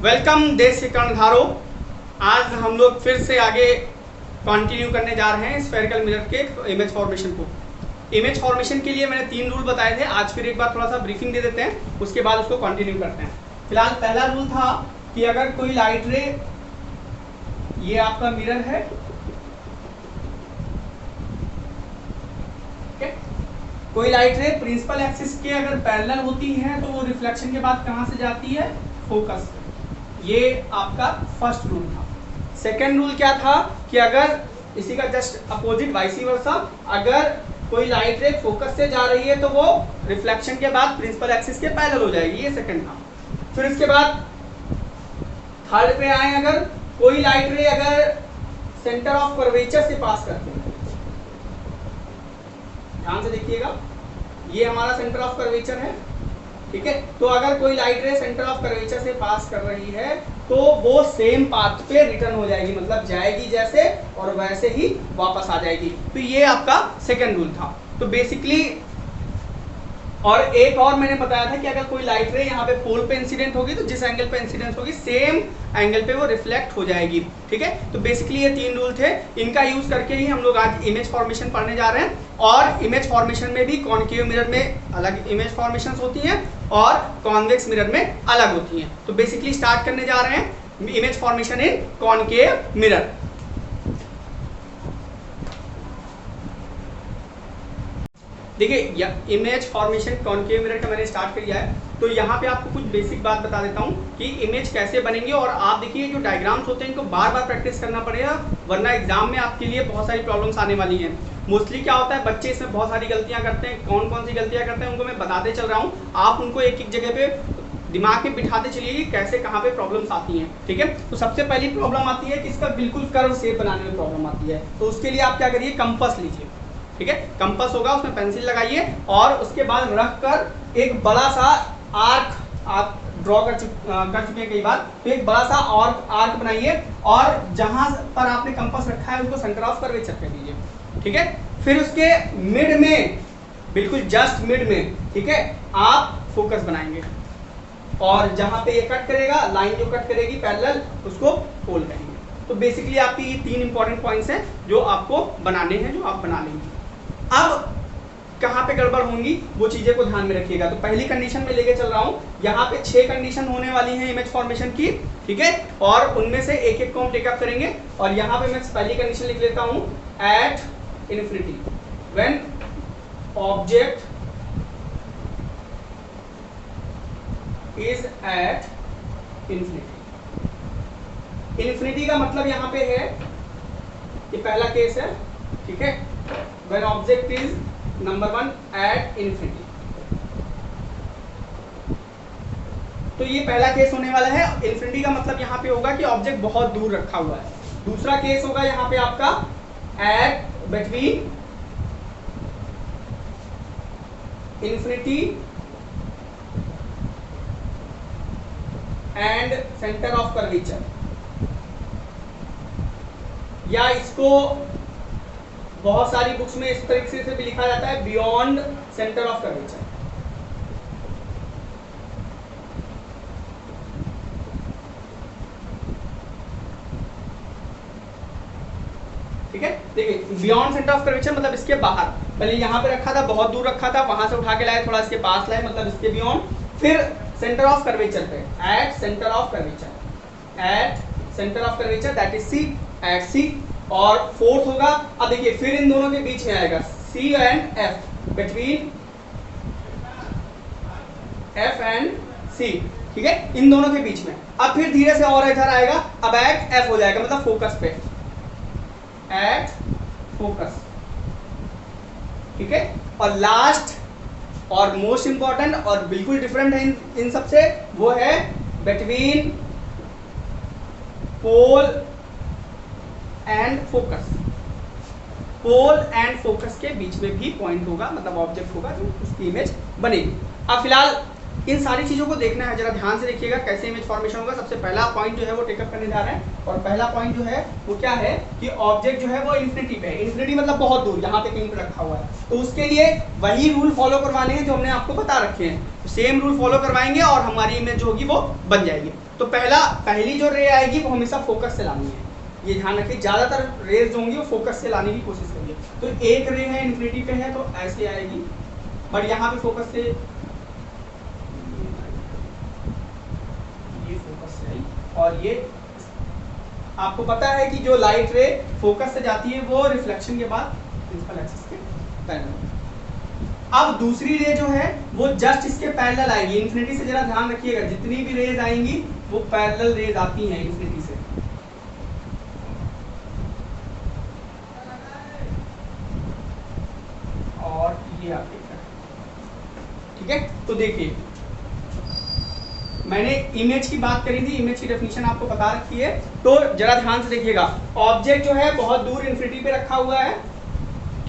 Welcome देश के कर्णधारों। आज हम लोग फिर से आगे कंटिन्यू करने जा रहे हैं स्फेरिकल मिरर के इमेज फॉर्मेशन को। इमेज फॉर्मेशन के लिए मैंने 3 रूल बताए थे, आज फिर एक बार थोड़ा सा ब्रीफिंग दे देते हैं, उसके बाद उसको कंटिन्यू करते हैं। फिलहाल पहला रूल था कि अगर कोई लाइट रे, ये आपका मिरर है, कोई लाइट रे प्रिंसिपल एक्सिस के अगर पैरेलल होती है तो वो रिफ्लेक्शन के बाद कहां से जाती है? फोकस। ये आपका फर्स्ट रूल था। सेकंड रूल क्या था कि अगर इसी का जस्ट अपोजिट वाइस वर्सा, अगर कोई लाइट रे फोकस से जा रही है तो वो रिफ्लेक्शन के बाद प्रिंसिपल एक्सिस के पैरेलल हो जाएगी। ये सेकंड था। फिर इसके बाद थर्ड पे आए, अगर कोई लाइट रे अगर सेंटर ऑफ कर्वेचर से पास करते हैं, ध्यान से देखिएगा, ये हमारा सेंटर ऑफ कर्वेचर है, ठीक है। तो अगर कोई लाइट रे सेंटर ऑफ कर्वेचर से पास कर रही है तो वो सेम पाथ पे रिटर्न हो जाएगी, मतलब जाएगी जैसे और वैसे ही वापस आ जाएगी। तो ये आपका सेकंड रूल था। तो बेसिकली, और एक और मैंने बताया था कि अगर कोई लाइट रे यहाँ पे पोल पे इंसिडेंट होगी तो जिस एंगल पे इंसिडेंट होगी सेम एंगल पे वो रिफ्लेक्ट हो जाएगी, ठीक है। तो बेसिकली ये 3 रूल थे, इनका यूज करके ही हम लोग आज इमेज फॉर्मेशन पढ़ने जा रहे हैं। और इमेज फॉर्मेशन में भी कॉनकेव मिरर में अलग इमेज फॉर्मेशंस होती हैं और कॉन्वेक्स मिरर में अलग होती हैं। तो बेसिकली स्टार्ट करने जा रहे हैं इमेज फॉर्मेशन इन कॉनकेव मिरर। देखिए, इमेज फॉर्मेशन कॉनकेव मिरर का मैंने स्टार्ट कर दिया है। तो यहाँ पे आपको कुछ बेसिक बात बता देता हूँ कि इमेज कैसे बनेंगे। और आप देखिए, जो डायग्राम्स होते हैं इनको बार बार प्रैक्टिस करना पड़ेगा, वरना एग्जाम में आपके लिए बहुत सारी प्रॉब्लम्स आने वाली हैं। मोस्टली क्या होता है, बच्चे इसमें बहुत सारी गलतियां करते हैं। कौन कौन सी गलतियां करते हैं उनको मैं बताते चल रहा हूँ, आप उनको एक एक जगह पे दिमाग में बिठाते चलिए कि कैसे कहाँ पे प्रॉब्लम्स आती हैं, ठीक है। तो सबसे पहली प्रॉब्लम आती है कि इसका बिल्कुल कर्व शेप बनाने में प्रॉब्लम आती है। तो उसके लिए आप क्या करिए, कंपास लीजिए, ठीक है। कंपास होगा, उसमें पेंसिल लगाइए और उसके बाद रख कर एक बड़ा सा आर्क आप ड्रॉ कर चुके हैं कई बार। तो एक बड़ा सा आर्क बनाइए और जहां पर आपने कंपास रखा है उसको सेंटर ऑफ कर्वेचर कर दीजिए, ठीक है। फिर उसके मिड में, बिल्कुल जस्ट मिड में, ठीक है, आप फोकस बनाएंगे और जहां पे ये कट करेगा, लाइन जो कट करेगी पैरेलल, उसको पोल करेंगे। तो बेसिकली आपकी ये 3 इंपॉर्टेंट पॉइंट्स हैं जो आपको बनाने हैं, जो आप बना लेंगे। अब कहां पे गड़बड़ होंगी वो चीजें को ध्यान में रखिएगा। तो पहली कंडीशन में लेके चल रहा हूं, यहाँ पे 6 कंडीशन होने वाली हैं इमेज फॉर्मेशन की, ठीक है। और उनमें से एक एक को हम टेकअप करेंगे। और यहाँ पे मैं पहली कंडीशन लिख लेता हूं, at infinity, when object is at infinity. Infinity का मतलब यहाँ पे है कि पहला केस है, ठीक है, when object is number 1 at infinity. तो ये पहला केस होने वाला है। इन्फिनिटी का मतलब यहाँ पे होगा कि ऑब्जेक्ट बहुत दूर रखा हुआ है। दूसरा केस होगा यहाँ पे आपका at between infinity and centre of curvature, या इसको बहुत सारी बुक्स में इस तरीके से भी लिखा जाता है, बियॉन्ड सेंटर ऑफ कर्वेचर। ठीक है, देखिए, बियॉन्ड सेंटर ऑफ कर्वेचर मतलब इसके बाहर। पहले यहां पे रखा था, बहुत दूर रखा था, वहां से उठा के लाए, थोड़ा इसके पास लाए, मतलब इसके बियॉन्ड। फिर सेंटर ऑफ कर्वेचर पे, at centre of curvature, at centre of curvature, that is C, at C. और फोर्थ होगा, अब देखिए, फिर इन दोनों के बीच में आएगा C and F, between F and C, ठीक है, इन दोनों के बीच में। अब फिर धीरे से और इधर आएगा, अब एट एफ हो जाएगा, मतलब फोकस पे, एट फोकस, ठीक है। और लास्ट और मोस्ट इंपॉर्टेंट और बिल्कुल डिफरेंट है इन सबसे, वो है between pole and focus. Pole and focus के बीच में भी पॉइंट होगा, मतलब ऑब्जेक्ट होगा जो उसकी इमेज बनेगी। अब फिलहाल इन सारी चीज़ों को देखना है, जरा ध्यान से देखिएगा कैसे इमेज फॉर्मेशन होगा। सबसे पहला पॉइंट जो है वो टेकअप करने जा रहे हैं, और पहला पॉइंट जो है वो क्या है कि ऑब्जेक्ट जो है वो इन्फिनिटी पे है। इन्फिनिटी मतलब बहुत दूर, यहाँ पे कहीं पे रखा हुआ है, तो उसके लिए वही रूल फॉलो करवाने हैं जो हमने आपको बता रखे हैं। सेम रूल फॉलो करवाएंगे और हमारी इमेज जो होगी वो बन जाएगी। तो पहली जो रे आएगी वो हमेशा फोकस से लानी है, ये ध्यान रखिए। ज़्यादातर रेज जो होंगी वो फोकस से लाने की कोशिश करिए। तो एक रे है इन्फिनिटी पे है तो ऐसे आएगी, बट यहाँ पे फोकस से, ये फोकस से आई, और ये आपको पता है कि जो लाइट रे फोकस से जाती है वो रिफ्लेक्शन के बाद प्रिंसिपल एक्सिस के पैरेलल। अब दूसरी रे जो है वो जस्ट इसके पैरेलल आएगी। इन्फिनिटी से जरा ध्यान रखिएगा, जितनी भी रेज आएंगी वो पैरेलल रेज आती हैं इन्फिनिटी से। और ये आप देख रहे हैं, ठीक है। तो देखिए मैंने इमेज की बात करी थी, इमेज की डेफिनेशन आपको बता रखी है, तो जरा ध्यान से देखिएगा। ऑब्जेक्ट जो है बहुत दूर इन्फिनिटी पे रखा हुआ है,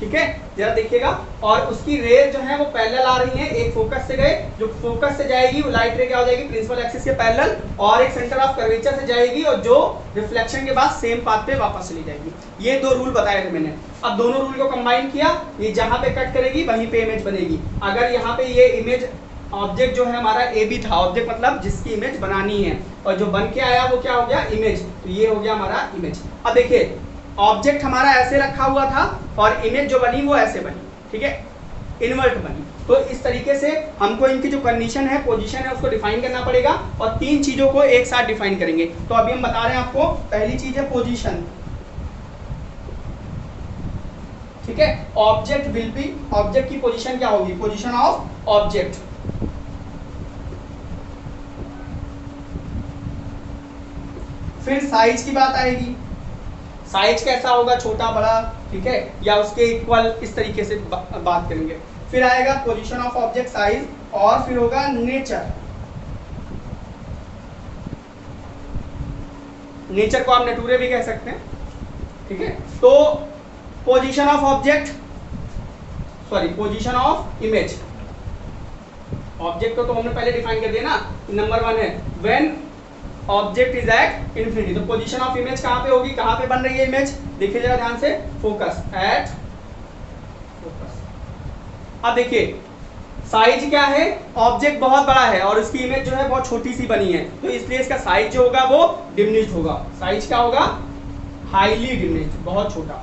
ठीक है, जरा देखिएगा, और उसकी रेज जो है वो पैरेलल आ रही है। एक फोकस से गए, जो फोकस से जाएगी वो लाइट रे क्या हो जाएगी, प्रिंसिपल एक्सिस के पैरेलल, और एक सेंटर ऑफ कर्वेचर से जाएगी और जो रिफ्लेक्शन के बाद सेम पाथ पे वापस चली जाएगी। ये दो रूल बताए थे मैंने। अब दोनों रूल को कंबाइन किया, ये जहां पे कट करेगी वहीं पे इमेज बनेगी। अगर यहाँ पे ये इमेज ऑब्जेक्ट जो है हमारा ए बी था, ऑब्जेक्ट मतलब जिसकी इमेज बनानी है, और जो बन के आया वो क्या हो गया, इमेज, तो ये हो गया हमारा इमेज। अब देखिए ऑब्जेक्ट हमारा ऐसे रखा हुआ था और इमेज जो बनी वो ऐसे बनी, ठीक है, इन्वर्ट बनी। तो इस तरीके से हमको इनकी जो कंडीशन है, पोजीशन है, उसको डिफाइन करना पड़ेगा, और तीन चीजों को एक साथ डिफाइन करेंगे। तो अभी हम बता रहे हैं आपको, पहली चीज है पोजीशन, ठीक है। ऑब्जेक्ट विल बी, ऑब्जेक्ट की पोजीशन क्या होगी, पोजीशन ऑफ ऑब्जेक्ट। फिर साइज की बात आएगी, साइज कैसा होगा, छोटा बड़ा, ठीक है, या उसके इक्वल, इस तरीके से बात करेंगे। फिर आएगा पोजीशन ऑफ ऑब्जेक्ट, साइज, और फिर होगा नेचर। नेचर को आप नेटूरे भी कह सकते हैं, ठीक है। तो position of object, sorry position of image. Object को तो हमने पहले डिफाइन कर दिया ना, नंबर 1 है when object is at infinity. तो पोजीशन ऑफ इमेज कहां पे होगी, कहां पे बन रही है इमेज, देखिए जरा ध्यान से, फोकस, एट फोकस। अब देखिए साइज क्या है, ऑब्जेक्ट बहुत बड़ा है और उसकी इमेज जो है बहुत छोटी सी बनी है, तो इसलिए इसका साइज जो होगा वो डिमिनिश्ड होगा। साइज क्या होगा, हाईली डिमिनिश्ड, बहुत छोटा।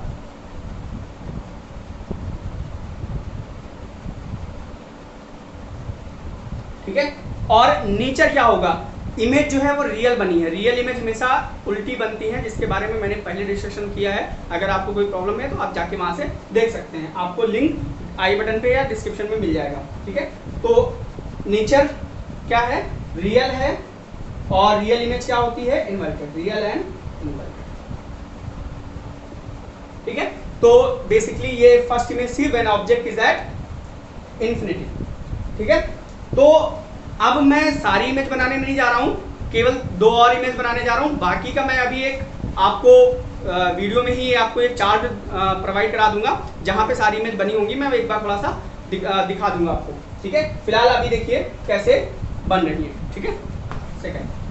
ठीक है। और नेचर क्या होगा, इमेज जो है वो रियल बनी है। रियल इमेज हमेशा उल्टी बनती है, जिसके बारे में मैंने पहले डिस्कशन किया है। अगर आपको कोई प्रॉब्लम है तो आप जाके वहां से देख सकते हैं, आपको लिंक आई बटन पे या डिस्क्रिप्शन में मिल जाएगा, ठीक है। तो नेचर क्या है, रियल है, और रियल इमेज क्या होती है, इन्वर्टेड, रियल एंड इन्वर्टेड, ठीक है। तो बेसिकली ये फर्स्ट इमेज थी when object is at infinity, ठीक है। तो अब मैं सारी इमेज बनाने नहीं जा रहा हूं, केवल 2 और इमेज बनाने जा रहा हूं। बाकी का मैं अभी एक आपको वीडियो में ही आपको एक चार्ट प्रोवाइड करा दूंगा, जहां पे सारी इमेज बनी होंगी। मैं एक बार थोड़ा सा दिखा दूंगा आपको, ठीक है। फिलहाल अभी देखिए कैसे बन रही है, ठीक है। सेकंड,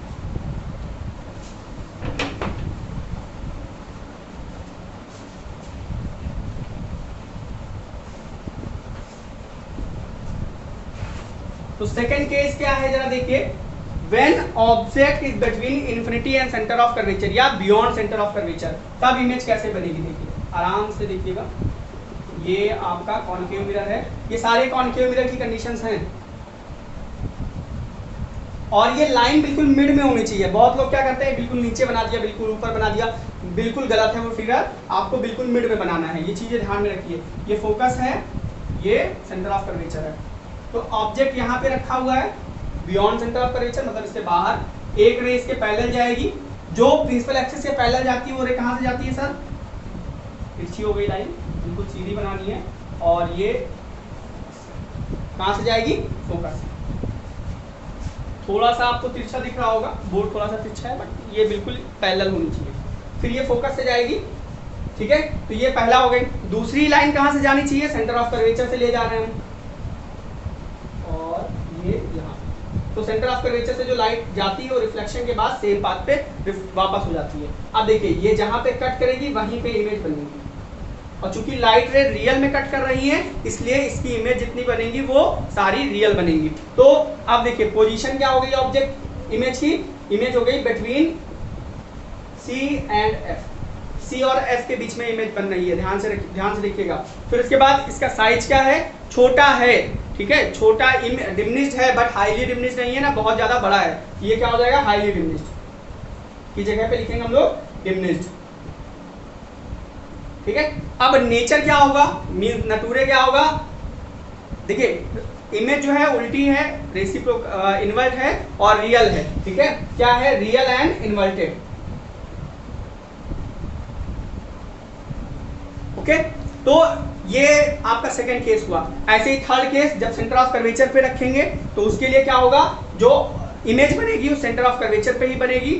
तो सेकंड केस क्या है, जरा देखिए, when object is between infinity and centre of curvature या बियॉन्ड सेंटर ऑफ कर्वेचर, तब इमेज कैसे बनेगी। देखिए आराम से देखिएगा, ये आपका कॉन्केव मिरर है, ये सारे कॉन्केव मिरर की कंडीशंस हैं, और ये लाइन बिल्कुल मिड में होनी चाहिए। बहुत लोग क्या करते हैं, बिल्कुल नीचे बना दिया, बिल्कुल ऊपर बना दिया, बिल्कुल गलत है वो फिगर, आपको बिल्कुल मिड में बनाना है। ये चीजें ध्यान में रखिए, ये फोकस है, ये सेंटर ऑफ कर्वेचर है। तो ऑब्जेक्ट यहाँ पे रखा हुआ है बियॉन्ड सेंटर ऑफ कर्वेचर, मतलब इसके बाहर। एक रे इसके पैरेलल जाएगी, जो प्रिंसिपल एक्सिस के पैरेलल जाती है वो रे कहाँ से जाती है सर, तिरछी हो गई लाइन, बिल्कुल सीधी बनानी है, और ये कहाँ से जाएगी, फोकस। थोड़ा सा आपको तिरछा दिख रहा होगा, बोर्ड थोड़ा सा तिरछा है, बट ये बिल्कुल पैरेलल होनी चाहिए। फिर ये फोकस से जाएगी, ठीक है। तो ये पहला हो गई। दूसरी लाइन कहाँ से जानी चाहिए, सेंटर ऑफ कर्वेचर से ले जा रहे हैं हम, और ये यहाँ, तो सेंटर ऑफ कर्वेचर से जो लाइट जाती है वो रिफ्लेक्शन के बाद सेम पाथ पे वापस हो जाती है। अब देखिए ये जहां पे कट करेगी वहीं पे इमेज बनेगी, और चूंकि लाइट रे रियल में कट कर रही है इसलिए इसकी इमेज जितनी बनेगी वो सारी रियल बनेगी। तो अब देखिए पोजीशन क्या हो गई ऑब्जेक्ट इमेज की, इमेज हो गई between C and F, C और F के बीच में इमेज बन रही है, ध्यान से देखिएगा। फिर उसके बाद इसका साइज क्या है, छोटा है, ठीक है, छोटा डिमिनिश्ड है बट हाईली डिमिनिश्ड नहीं है ना, बहुत ज्यादा बड़ा है, ये क्या हो जाएगा हाईली डिमिनिश्ड की जगह पे लिखेंगे हम लोग डिमिनिश्ड, ठीक है। अब नेचर क्या होगा, मीन नटूरे क्या होगा, देखिए इमेज जो है उल्टी है, इन्वर्ट है और रियल है, ठीक है, क्या है रियल एंड इन्वर्टेड, ओके। तो ये आपका सेकंड केस हुआ। ऐसे ही थर्ड केस, जब सेंटर ऑफ कर्वेचर पे रखेंगे तो उसके लिए क्या होगा, जो इमेज बनेगी वो सेंटर ऑफ कर्वेचर पे ही बनेगी,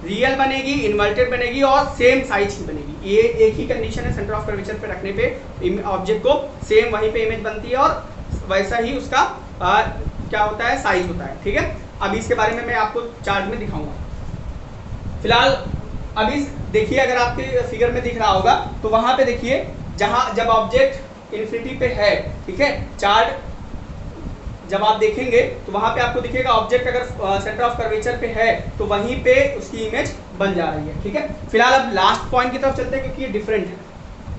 रियल बनेगी, इन्वर्टेड बनेगी और सेम साइज की बनेगी। ये एक ही कंडीशन है, सेंटर ऑफ कर्वेचर पे रखने पे ऑब्जेक्ट को सेम वहीं पे इमेज बनती है और वैसा ही उसका क्या होता है साइज होता है, ठीक है। अभी इसके बारे में मैं आपको चार्ट में दिखाऊंगा। फिलहाल अभी देखिए, अगर आपके फिगर में दिख रहा होगा तो वहां पे देखिए जहां जब ऑब्जेक्ट इन्फिनिटी पे है, ठीक है, चार्ट जब आप देखेंगे तो वहां पे आपको दिखेगा ऑब्जेक्ट अगर सेंटर ऑफ कर्वेचर पे है तो वहीं पे उसकी इमेज बन जा रही है, ठीक है। फिलहाल अब लास्ट पॉइंट की तरफ चलते हैं क्योंकि ये डिफरेंट है,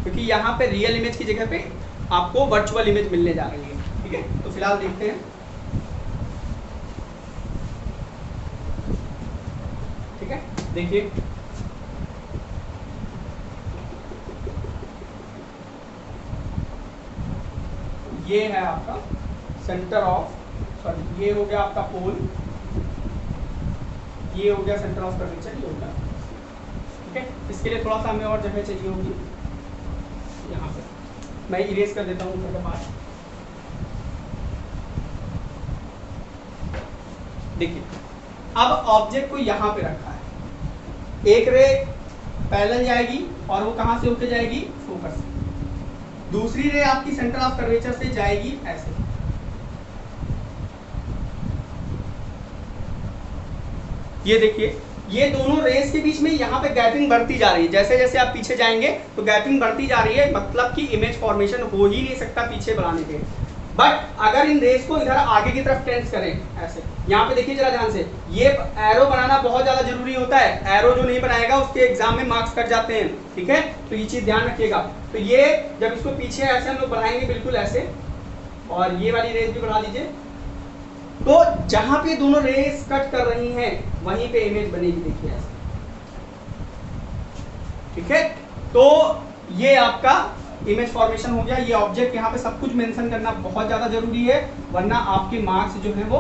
क्योंकि यहाँ पे रियल इमेज की जगह पे आपको वर्चुअल इमेज मिलने जा रही है, ठीक है। तो फिलहाल देखते हैं, ठीक है, देखिए ये है आपका सेंटर ऑफ, सॉरी ये हो गया आपका पोल, ये हो गया सेंटर ऑफ कर्वेचर, ये हो गया, ठीक है। इसके लिए थोड़ा सा हमें और जगह चाहिए होगी, यहाँ पे मैं इरेज कर देता हूँ ऊपर का पार्ट। देखिए अब ऑब्जेक्ट को यहाँ पे रखा है, एक रे पैरेलल जाएगी और वो कहाँ से होके जाएगी, फोकस से, दूसरी रे आपकी सेंटर ऑफ कर्वेचर से जाएगी ऐसे, ये देखिए ये दोनों रेस के बीच में यहाँ पे गैपिंग बढ़ती जा रही है, जैसे जैसे आप पीछे जाएंगे तो गैपिंग बढ़ती जा रही है, मतलब कि इमेज फॉर्मेशन हो ही नहीं सकता पीछे बढ़ाने के। बट अगर इन रेस को इधर आगे की तरफ टेंस करें ऐसे, यहाँ पे देखिए जरा ध्यान से, ये एरो बनाना बहुत ज्यादा जरूरी होता है, एरो जो नहीं बनाएगा उसके एग्जाम में मार्क्स कट जाते हैं, ठीक है, तो ये चीज ध्यान रखिएगा। तो ये जब इसको पीछे ऐसे हम लोग बढ़ाएंगे बिल्कुल ऐसे, और ये वाली रेस भी बढ़ा दीजिए, तो जहां पे दोनों रेस कट कर रही हैं वहीं पे इमेज बनेगी, देखिए ऐसे, ठीक है। तो ये आपका इमेज फॉर्मेशन हो गया। ये ऑब्जेक्ट यहाँ पे सब कुछ मेंशन करना बहुत ज्यादा जरूरी है, वरना आपके मार्क्स जो है वो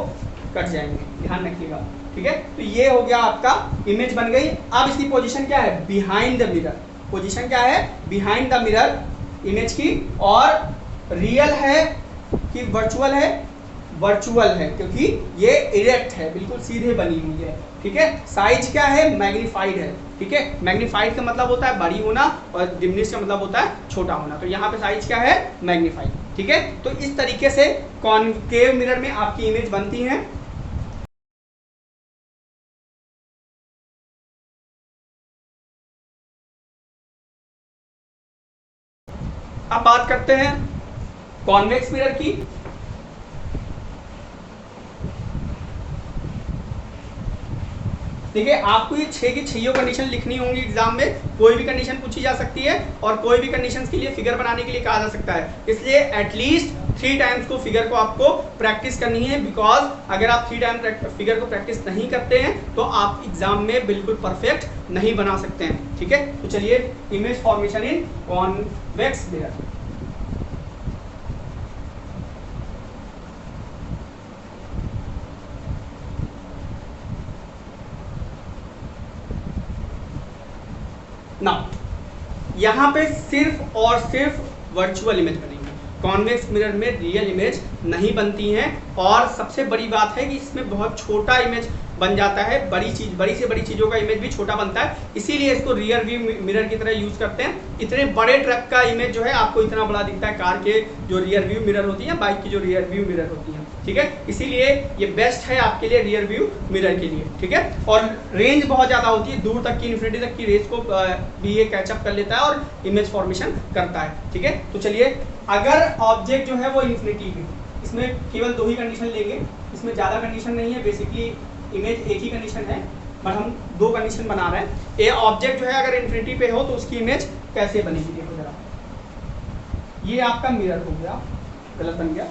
कट जाएंगे, ध्यान रखिएगा, ठीक है। तो ये हो गया आपका इमेज बन गई। अब इसकी पोजीशन क्या है, बिहाइंड द मिरर, पोजीशन क्या है बिहाइंड द मिरर इमेज की, और रियल है कि वर्चुअल है, वर्चुअल है क्योंकि ये इरेक्ट है, बिल्कुल सीधे बनी हुई है, ठीक है। साइज क्या है, मैग्नीफाइड है, ठीक है। मैग्नीफाइड का मतलब होता है बड़ी होना और डिमिनिश का मतलब होता है छोटा होना, तो यहाँ पे साइज क्या है मैग्नीफाइड, ठीक है। तो इस तरीके से कॉनकेव मिरर में आपकी इमेज बनती है। अब बात करते हैं कॉन्वेक्स मिरर की। देखिए आपको ये 6 की 6 कंडीशन लिखनी होंगी एग्जाम में, कोई भी कंडीशन पूछी जा सकती है और कोई भी कंडीशन के लिए फिगर बनाने के लिए कहा जा सकता है, इसलिए एटलीस्ट 3 टाइम्स को फिगर को आपको प्रैक्टिस करनी है, बिकॉज अगर आप 3 टाइम फिगर को प्रैक्टिस नहीं करते हैं तो आप एग्जाम में बिल्कुल परफेक्ट नहीं बना सकते हैं, ठीक है। तो चलिए इमेज फॉर्मेशन इन कॉन्वेक्स मिरर। ना यहाँ पे सिर्फ और सिर्फ वर्चुअल इमेज बनेगी, कॉन्वेक्स मिरर में रियल इमेज नहीं बनती हैं। और सबसे बड़ी बात है कि इसमें बहुत छोटा इमेज बन जाता है, बड़ी से बड़ी चीज़ों का इमेज भी छोटा बनता है, इसीलिए इसको रियर व्यू मिरर की तरह यूज करते हैं। इतने बड़े ट्रक का इमेज जो है आपको इतना बड़ा दिखता है, कार के जो रियर व्यू मिरर होती है, बाइक की जो रियर व्यू मिरर होती है। ठीक है, इसीलिए ये बेस्ट है आपके लिए रियर व्यू मिरर के लिए, ठीक है। और रेंज बहुत ज़्यादा होती है, दूर तक की इन्फिनिटी तक की रेंज को भी ये कैचअप कर लेता है और इमेज फॉर्मेशन करता है, ठीक है। तो चलिए, अगर ऑब्जेक्ट जो है वो इन्फिनिटी पे, इसमें केवल 2 ही कंडीशन लेंगे, इसमें ज़्यादा कंडीशन नहीं है, बेसिकली इमेज एक ही कंडीशन है, बट हम 2 कंडीशन बना रहे हैं। ये ऑब्जेक्ट जो है अगर इन्फिनिटी पे हो तो उसकी इमेज कैसे बनेगी, देखो जरा। ये आपका मिरर हो गया, गलत बन गया,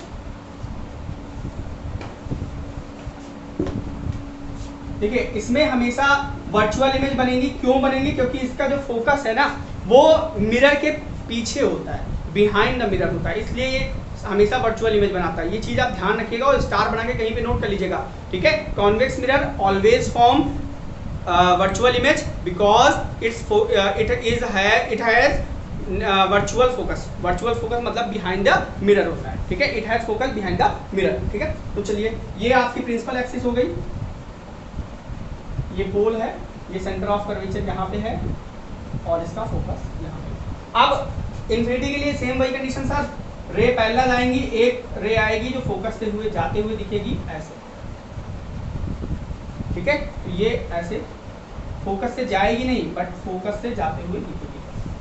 देखिए इसमें हमेशा वर्चुअल इमेज बनेगी। क्यों बनेगी? क्योंकि इसका जो फोकस है ना वो मिरर के पीछे होता है, बिहाइंड द मिरर होता है, इसलिए ये हमेशा वर्चुअल इमेज बनाता है। ये चीज आप ध्यान रखिएगा और स्टार बना के कहीं पे नोट कर लीजिएगा, ठीक है। Convex mirror always form virtual image because it has virtual focus. Virtual focus मतलब बिहाइंड द मिरर होता है, ठीक है। It has focus behind the mirror, ठीक है। तो चलिए, ये आपकी प्रिंसिपल एक्सिस हो गई, ये पोल है, ये सेंटर ऑफ कर्वेचर यहाँ पे है और इसका फोकस यहाँ पे। अब इन्फिनिटी के लिए सेम वही कंडीशन सर, रे पैरेलल आएंगी, एक रे आएगी जो फोकस से हुए जाते हुए दिखेगी ऐसे, ठीक है। तो ये ऐसे फोकस से जाएगी नहीं, बट फोकस से जाते हुए दिखेगी।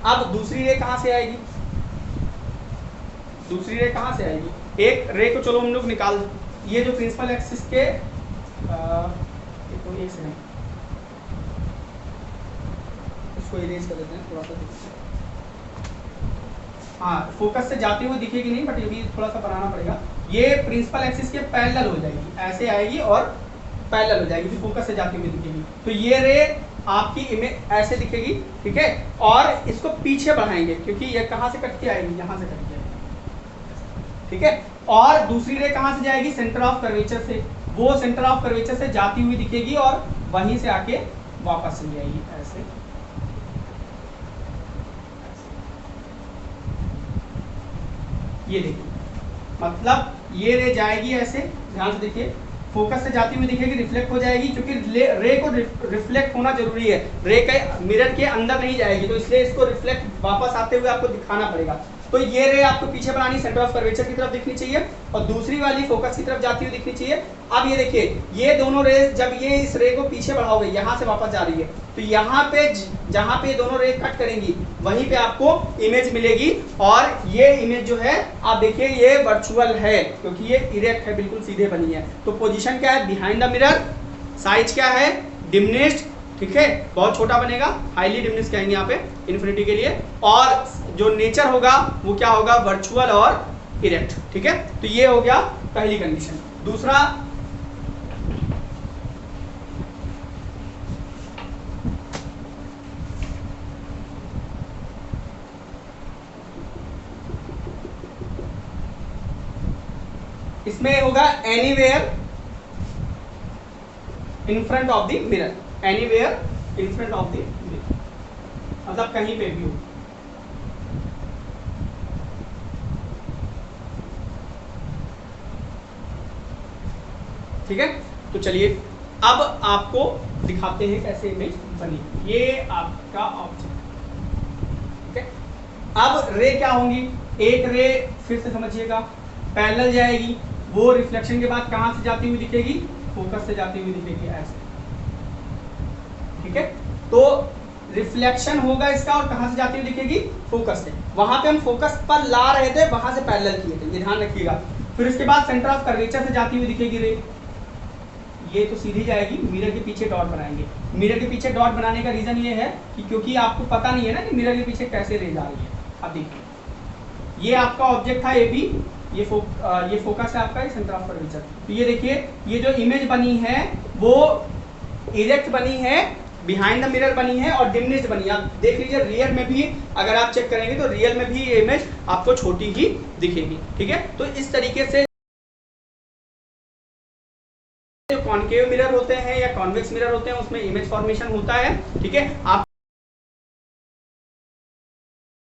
अब दूसरी रे कहाँ से आएगी? दूसरी रे कहाँ से आएगी? एक रे को चलो हम लोग निकाल, ये जो प्रिंसिपल एक्सिस के एक सेकंड इसको इरेज कर देते हैं थोड़ा सा। हाँ, फोकस से जाते हुए दिखेगी नहीं, बट ये भी थोड़ा सा बनाना पड़ेगा। ये प्रिंसिपल एक्सिस के पैरेलल हो जाएगी, ऐसे आएगी और पैरेलल हो जाएगी, तो फोकस से जाती हुई दिखेगी। तो ये रे आपकी इमेज ऐसे दिखेगी, ठीक है। और इसको पीछे बढ़ाएंगे क्योंकि ये कहाँ से कट के आएगी? यहाँ से कट के आएगी, ठीक है। और दूसरी रे कहाँ से जाएगी? सेंटर ऑफ कर्वेचर से, वो सेंटर ऑफ कर्वेचर से जाती हुई दिखेगी और वहीं से आके वापस चली जाएगी ऐसे। ये देखिए, मतलब ये रे जाएगी ऐसे, ध्यान से देखिए, फोकस से जाती हुई दिखेगी, रिफ्लेक्ट हो जाएगी, क्योंकि रे को रिफ्लेक्ट होना जरूरी है, रे के मिरर के अंदर नहीं जाएगी, तो इसलिए इसको रिफ्लेक्ट वापस आते हुए आपको दिखाना पड़ेगा। तो ये रे आपको पीछे बनानी, सेंटर ऑफ कर्वेचर की तरफ दिखनी चाहिए और दूसरी वाली फोकस की तरफ जाती हुई दिखनी चाहिए। अब ये देखिए, ये दोनों रे, जब ये इस रे को पीछे बढ़ाओगे, यहाँ से वापस जा रही है, तो यहाँ पे जहाँ पे दोनों रे कट करेंगी वहीं पे आपको इमेज मिलेगी। और ये इमेज जो है आप देखिए ये वर्चुअल है, क्योंकि ये इरेक्ट है, बिल्कुल सीधे बनी है। तो पोजीशन क्या है? Behind the mirror. साइज क्या है? डिमिनिश्ड, ठीक है, बहुत छोटा बनेगा, हाईली डिमिनिश्ड कहेंगे यहाँ पे इन्फिनिटी के लिए। और जो नेचर होगा वो क्या होगा? वर्चुअल और इरेक्ट, ठीक है। तो ये हो गया पहली कंडीशन। दूसरा, इसमें होगा anywhere in front of the mirror, anywhere in front of the mirror, मतलब कहीं पे भी हो, ठीक है। तो चलिए, अब आपको दिखाते हैं कैसे इमेज बनी। ये आपका ऑब्जेक्ट, ठीक है। अब रे क्या होंगी? एक रे, फिर से समझिएगा, पैरेलल जाएगी, वो रिफ्लेक्शन के बाद कहां से जाती हुई दिखेगी? फोकस से जाती हुई दिखेगी ऐसे, ठीक है। तो रिफ्लेक्शन होगा इसका और कहां से जाती हुई दिखेगी? फोकस से। वहां पे हम फोकस पर ला रहे थे, वहां से पैरेलल किए थे, ये ध्यान रखिएगा। फिर इसके बाद सेंटर ऑफ कर्वेचर से जाती हुई दिखेगी रे, ये तो सीधी जाएगी, मिरर के पीछे डॉट बनाएंगे। मिरर के पीछे डॉट बनाने का रीजन ये है कि क्योंकि आपको पता नहीं है ना कि मिरर के पीछे कैसे रे जा रही है। अब देखिए, ये आपका ऑब्जेक्ट था एबी, ये फोकस है आपका, सेंटर ऑफ कर्वेचर। तो ये देखिए, ये जो इमेज बनी है वो इरेक्ट बनी है, बिहाइंड द मिरर बनी है और डिमिनिश्ड बनी है। आप देख लीजिए, रियल में भी अगर आप चेक करेंगे तो रियल में भी ये इमेज आपको छोटी ही दिखेगी, ठीक है। तो इस तरीके से जो कॉनकेव मिरर होते हैं या कॉन्वेक्स मिरर होते हैं उसमें इमेज फॉर्मेशन होता है, ठीक है। आप